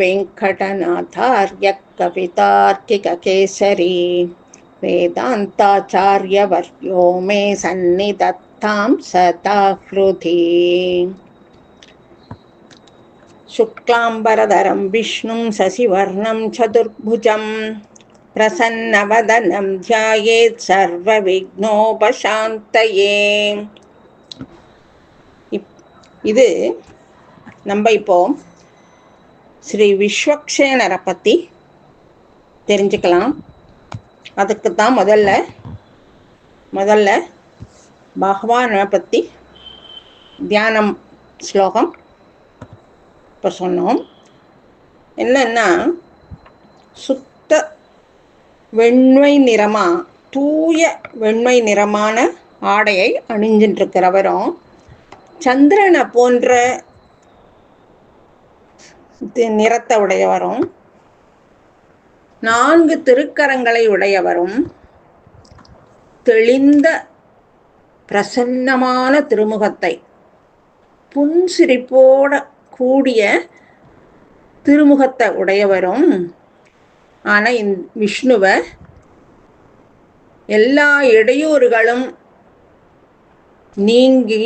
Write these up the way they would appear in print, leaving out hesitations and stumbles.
वेङ्कटनाथार्य कवितार्किककेसरी वेदान्ताचार्यवर्यो मे सन्निधत्तां सदा हृदि। शुक्लाम्बरधरं विष्णुं शशिवर्णं चतुर्भुजं प्रसन्नवदनं ध्यायेत् सर्वविघ्नोपशान्तये. இது நம்ம இப்போ ஸ்ரீ விஸ்வக்சேனரை பற்றி தெரிஞ்சுக்கலாம். அதுக்கு தான் முதல்ல பகவானை பற்றி தியானம் ஸ்லோகம் இப்போ சொன்னோம். என்னன்னா, சுத்த வெண்மை நிறமாக தூய வெண்மை நிறமான ஆடையை அணிஞ்சின்றிருக்கிறவரும் சந்திரனை போன்ற நிறத்தை உடையவரும் 4 திருக்கரங்களை உடையவரும் தெளிந்த பிரசன்னமான திருமுகத்தை புன்சிரிப்போட கூடிய திருமுகத்தை உடையவரும் ஆனால் விஷ்ணுவை எல்லா இடையூறுகளும் நீங்கி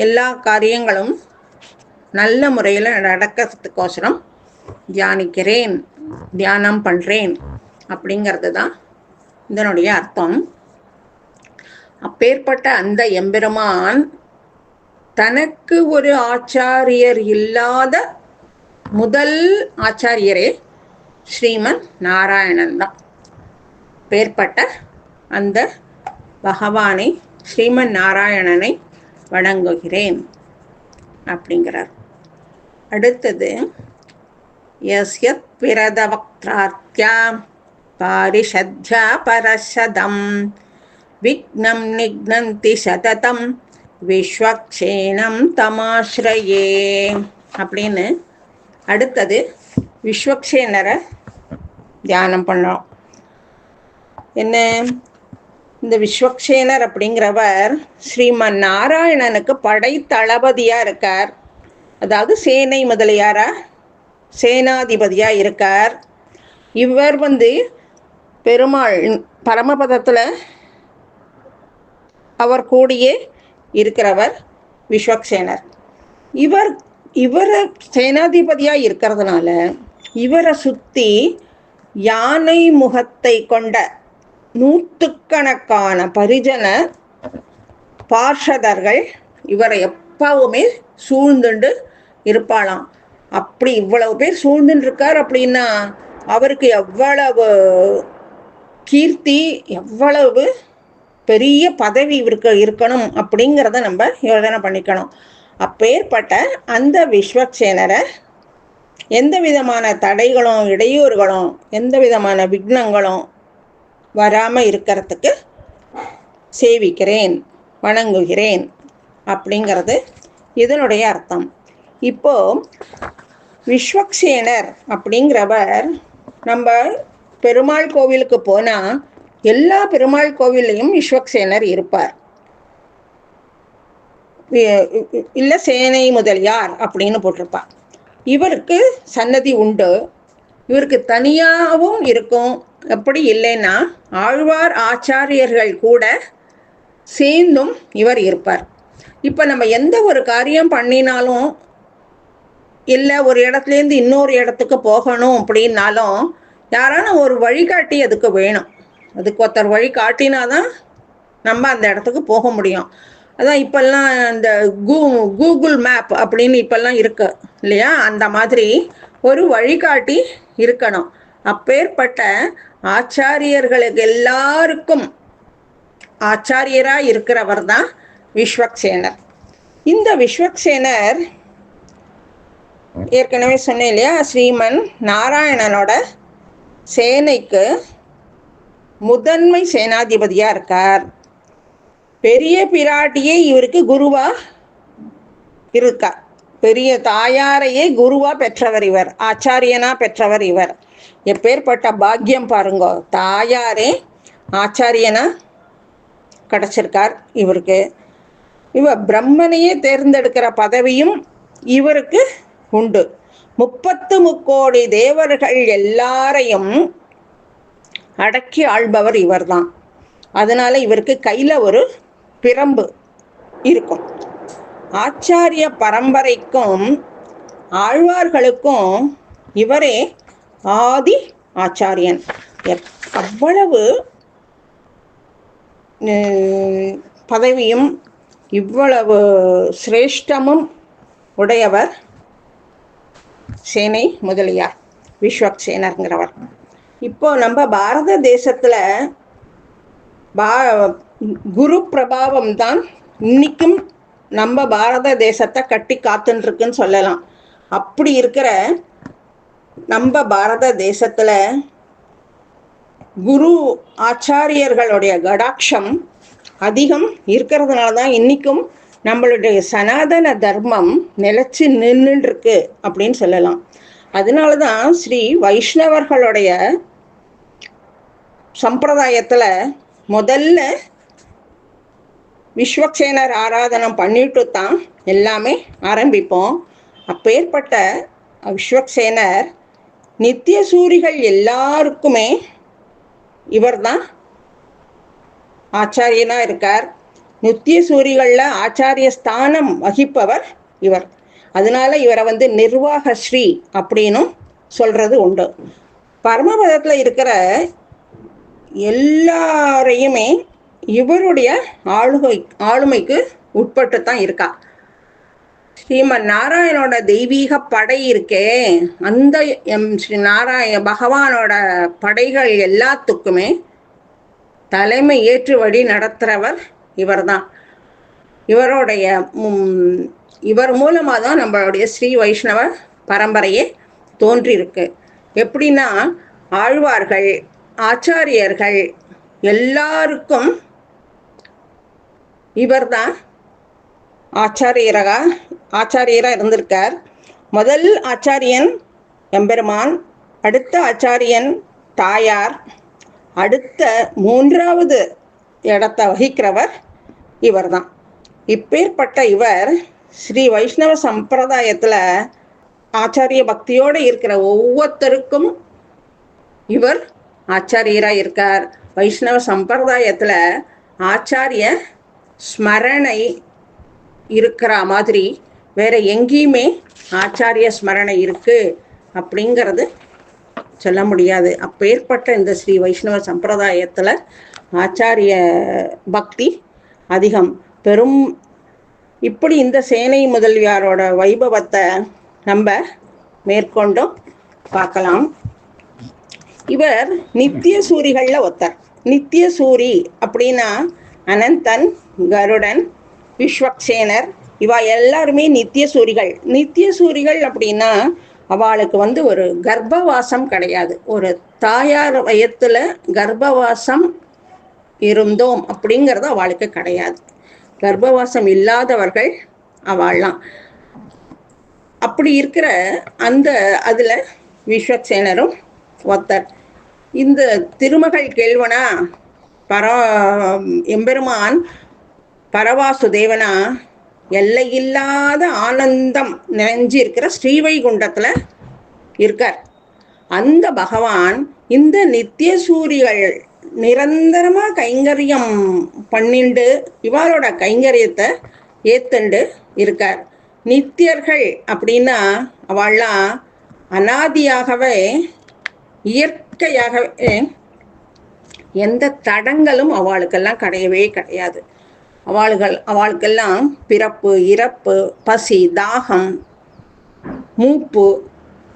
எல்லா காரியங்களும் நல்ல முறையில் நடக்கிறதுக்கோசரம் தியானம் பண்ணுறேன் அப்படிங்கிறது தான் இதனுடைய அர்த்தம். அப்பேற்பட்ட அந்த எம்பெருமான் தனக்கு ஒரு ஆச்சாரியர் இல்லாத முதல் ஆச்சாரியரே ஸ்ரீமன் நாராயணன் தான். பேர்பட்ட அந்த பகவானை ஸ்ரீமன் நாராயணனை வணங்குகிறேன் அப்படிங்கிறார். அடுத்தது, யஸ்யத் விரதவக்த்ராத்யா பாரிஷத்யா பரஷதம் விக்னம் நிக்னந்தி சததம் விஸ்வக்சேனம் தமாஸ்ரயே அப்படின்னு அடுத்தது விஸ்வக்சேனரை தியானம் பண்ணோம். என்ன, இந்த விஸ்வக்சேனர் அப்படிங்கிறவர் ஸ்ரீமன் நாராயணனுக்கு படை தளபதியாக இருக்கார். அதாவது சேனை முதலியாரா சேனாதிபதியாக இருக்கார். இவர் பெருமாள் பரமபதத்தில் அவர் கூடியே இருக்கிறவர் விஸ்வக்சேனர். இவரை சேனாதிபதியாக இருக்கிறதுனால இவரை சுற்றி யானை முகத்தை கொண்ட 100கணக்கான பரிஜன பார்ஷதர்கள் இவரை எப்பவுமே சூழ்ந்துண்டு இருப்பாளாம். அப்படி இவ்வளவு பேர் சூழ்ந்துட்டு இருக்கார் அப்படின்னா அவருக்கு எவ்வளவு கீர்த்தி, எவ்வளவு பெரிய பதவி இவருக்கு இருக்கணும் அப்படிங்கிறத நம்ம யோசனை பண்ணிக்கணும். அப்பேற்பட்ட அந்த விஸ்வக்சேனரை எந்த விதமான தடைகளும் இடையூறுகளும் எந்த விதமான விக்னங்களும் வராமல் இருக்கிறதுக்கு சேவிக்கிறேன், வணங்குகிறேன் அப்படிங்கிறது இதனுடைய அர்த்தம். இப்போ விஸ்வக்சேனர் அப்படிங்கிறவர் நம்ம பெருமாள் கோவிலுக்கு போனால் எல்லா பெருமாள் கோவிலையும் விஸ்வக்சேனர் இருப்பார். இல்லை சேனை முதலியார் அப்படின்னு போட்டிருப்பார். இவருக்கு சன்னதி உண்டு. இவருக்கு தனியாகவும் இருக்கும். எப்படி இல்லைன்னா ஆழ்வார் ஆச்சாரியர்கள் கூட சேர்ந்தும் இவர் இருப்பார். இப்போ நம்ம எந்த ஒரு காரியம் பண்ணினாலும் இல்லை ஒரு இடத்துலேருந்து இன்னொரு இடத்துக்கு போகணும் அப்படின்னாலும் யாரான ஒரு வழிகாட்டி அதுக்கு வேணும். அதுக்கு ஒருத்தர் வழி காட்டினாதான் நம்ம அந்த இடத்துக்கு போக முடியும். அதான் இப்போல்லாம் இந்த கூகுள் மேப் அப்படின்னு இப்போல்லாம் இருக்கு இல்லையா, அந்த மாதிரி ஒரு வழிகாட்டி இருக்கணும். அப்பேற்பட்ட ஆச்சாரியர்களுக்கு எல்லாருக்கும் ஆச்சாரியராக இருக்கிறவர் தான் விஸ்வக்சேனர். இந்த விஸ்வக்சேனர் ஏற்கனவே சொன்னேன் இல்லையா, ஸ்ரீமன் நாராயணனோட சேனைக்கு முதன்மை சேனாதிபதியாக இருக்கார். பெரிய பிராட்டியே இவருக்கு குருவா இருக்கார். பெரிய தாயாரையே குருவா பெற்றவர் இவர், ஆச்சாரியனா பெற்றவர் இவர். எப்பேற்பட்ட பாக்கியம் பாருங்க, தாயாரே ஆச்சாரியனா கிடச்சிருக்கார் இவருக்கு. பிரம்மனையே தேர்ந்தெடுக்கிற பதவியும் இவருக்கு உண்டு. 33 தேவர்கள் எல்லாரையும் அடக்கி ஆள்பவர் இவர்தான். அதனால இவருக்கு கையில் ஒரு பிரம்பு இருக்கும். ஆச்சாரிய பரம்பரைக்கும் ஆழ்வார்களுக்கும் இவரே ஆதி ஆச்சாரியன். அவ்வளவு பதவியும் இவ்வளவு சிரேஷ்டமும் உடையவர் சேனை முதலியார், விஸ்வக்சேனர்ங்கிறவர். இப்போ நம்ம பாரத தேசத்தில் குரு பிரபாவம் தான் இன்னைக்கும் நம்ம பாரத தேசத்தை கட்டி காத்துருக்குன்னு சொல்லலாம். அப்படி இருக்கிற நம்ம பாரத தேசத்தில் குரு ஆச்சாரியர்களுடைய கடாட்சம் அதிகம் இருக்கிறதுனால தான் இன்னைக்கும் நம்மளுடைய சனாதன தர்மம் நிலைச்சு நின்றுருக்கு அப்படின்னு சொல்லலாம். அதனால தான் ஸ்ரீ வைஷ்ணவர்களுடைய சம்பிரதாயத்தில் முதல்ல விஸ்வக்சேனர் ஆராதனம் பண்ணிட்டு தான் எல்லாமே ஆரம்பிப்போம். அப்பேற்பட்ட விஸ்வக்சேனர் நித்திய சூரிகள் எல்லாருக்குமே இவர் தான் ஆச்சாரியனாக இருக்கார். நித்திய சூரிகளில் ஆச்சாரிய ஸ்தானம் வகிப்பவர் இவர். அதனால இவரை நிர்வாக ஸ்ரீ அப்படின்னும் சொல்கிறது உண்டு. பரமபதத்தில் இருக்கிற எல்லாரையுமே இவருடைய ஆளுமைக்கு உட்பட்டு தான் இருக்கா. ஸ்ரீமன் நாராயணோட தெய்வீக படை இருக்கே, அந்த ஸ்ரீ பகவானோட படைகள் எல்லாத்துக்குமே தலைமை ஏற்று வழி நடத்துகிறவர் இவர் தான். இவர் மூலமாக தான் நம்மளுடைய ஸ்ரீ வைஷ்ணவ பரம்பரையே தோன்றியிருக்கு. எப்படின்னா, ஆழ்வார்கள் ஆச்சாரியர்கள் எல்லாருக்கும் இவர் தான் ஆச்சாரியராக இருந்திருக்கார். முதல் ஆச்சாரியன் எம்பெருமான், அடுத்த ஆச்சாரியன் தாயார், அடுத்த 3வது இடத்தை வகிக்கிறவர் இவர் தான். இப்பேற்பட்ட இவர் ஸ்ரீ வைஷ்ணவ சம்பிரதாயத்தில் ஆச்சாரிய பக்தியோடு இருக்கிற ஒவ்வொருத்தருக்கும் இவர் ஆச்சாரியராக இருக்கார். வைஷ்ணவ சம்பிரதாயத்தில் ஆச்சாரிய ஸ்மரணை இருக்கிற மாதிரி வேற எங்கேயுமே ஆச்சாரிய ஸ்மரணை இருக்கு அப்படிங்கிறது சொல்ல முடியாது. அப்பேற்பட்ட இந்த ஸ்ரீ வைஷ்ணவ சம்பிரதாயத்தில் ஆச்சாரிய பக்தி அதிகம் பெரும். இப்படி இந்த சேனை முதலியாரோட வைபவத்தை நம்ம மேற்கொண்டும் பார்க்கலாம். இவர் நித்திய சூரிகளில் ஒருத்தர். நித்திய சூரி அப்படின்னா அனந்தன், கருடன், விஸ்வக்சேனர், இவா எல்லாருமே நித்திய சூரிகள். நித்திய சூரிகள் அப்படின்னா அவளுக்கு ஒரு கர்ப்பவாசம் கிடையாது. ஒரு தாயார் வயத்தில் கர்ப்பவாசம் இருந்தோம் அப்படிங்கிறது அவளுக்கு கிடையாது. கர்ப்பவாசம் இல்லாதவர்கள் அவள்லாம். அப்படி இருக்கிற அதில் விஸ்வக்சேனரும் ஒருத்தர். இந்த திருமகள் கேள்வனா எம்பெருமான் பரவாசுதேவனா எல்லையில்லாத ஆனந்தம் நிறைஞ்சி இருக்கிற ஸ்ரீவைகுண்டத்தில் இருக்கார். அந்த பகவான் இந்த நித்திய சூரிகள் நிரந்தரமாக கைங்கரியம் பண்ணிண்டு இவளோட கைங்கரியத்தை ஏத்துண்டு இருக்கார். நித்தியர்கள் அப்படின்னா அவள்லாம் அனாதியாகவே இயற்கையாகவே எந்த தடங்களும் அவளுக்கெல்லாம் கிடையவே கிடையாது. அவளுக்கெல்லாம் பிறப்பு, இறப்பு, பசி, தாகம், மூப்பு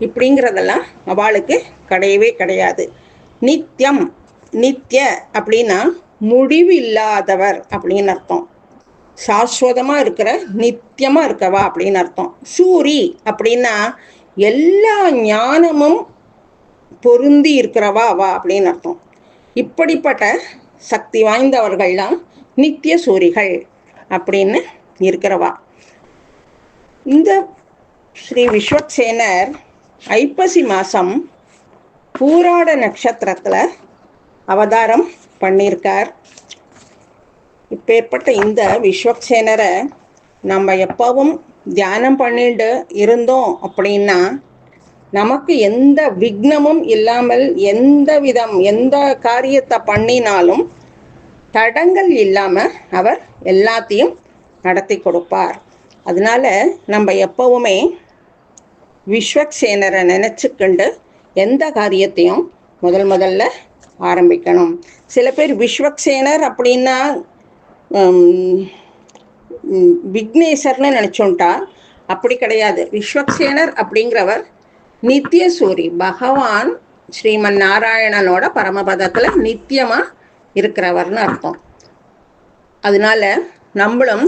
இப்படிங்கிறதெல்லாம் அவளுக்கு கிடையவே கிடையாது. நித்தியம், நித்திய அப்படின்னா முடிவு இல்லாதவர் அப்படின்னு அர்த்தம். சாஸ்வதமாக இருக்கிற, நித்தியமாக இருக்கவா அப்படின்னு அர்த்தம். சூரி அப்படின்னா எல்லா ஞானமும் பொருந்தி இருக்கிறவா அவா அப்படின்னு அர்த்தம். இப்படிப்பட்ட சக்தி வாய்ந்தவர்கள்லாம் நித்திய சூரிகள் அப்படின்னு இருக்கிறவா. இந்த ஸ்ரீ விஸ்வக்சேனர் ஐப்பசி மாதம் பூராட நட்சத்திரத்தில் அவதாரம் பண்ணியிருக்கார். இப்பேற்பட்ட இந்த விஸ்வக்சேனரை நம்ம எப்பவும் தியானம் பண்ணிட்டு இருந்தோம் அப்படின்னா நமக்கு எந்த விக்னமும் இல்லாமல் எந்த காரியத்தை பண்ணினாலும் தடங்கள் இல்லாமல் அவர் எல்லாத்தையும் நடத்தி கொடுப்பார். அதனால நம்ம எப்பவுமே விஸ்வக்சேனரை நினச்சிக்கிண்டு எந்த காரியத்தையும் முதல்ல ஆரம்பிக்கணும். சில பேர் விஸ்வக்சேனர் அப்படின்னா விக்னேஸ்வர்னு நினச்சோன்ட்டா, அப்படி கிடையாது. விஸ்வக்சேனர் அப்படிங்கிறவர் நித்திய சூரி, பகவான் ஸ்ரீமன் நாராயணனோட பரமபதத்தில் நித்தியமாக இருக்கிறவர்னு அர்த்தம். அதனால நம்மளும்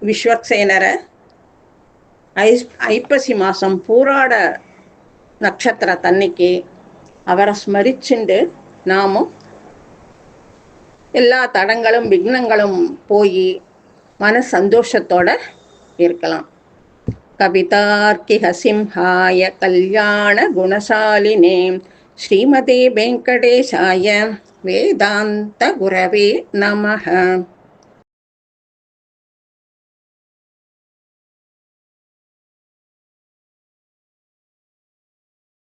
விஸ்வக்சேனரை ஐப்பசி மாதம் பூராட நட்சத்திரத்தன்னைக்கு அவரை ஸ்மரிச்சுண்டு நாமும் எல்லா தடங்களும் விக்னங்களும் போய் மன சந்தோஷத்தோடு இருக்கலாம். கவிதார்க்கிக சிம்ஹாய கல்யாண குணசாலினே ஸ்ரீமதே வெங்கடேசாய வேதாந்த குரவே நமஹ.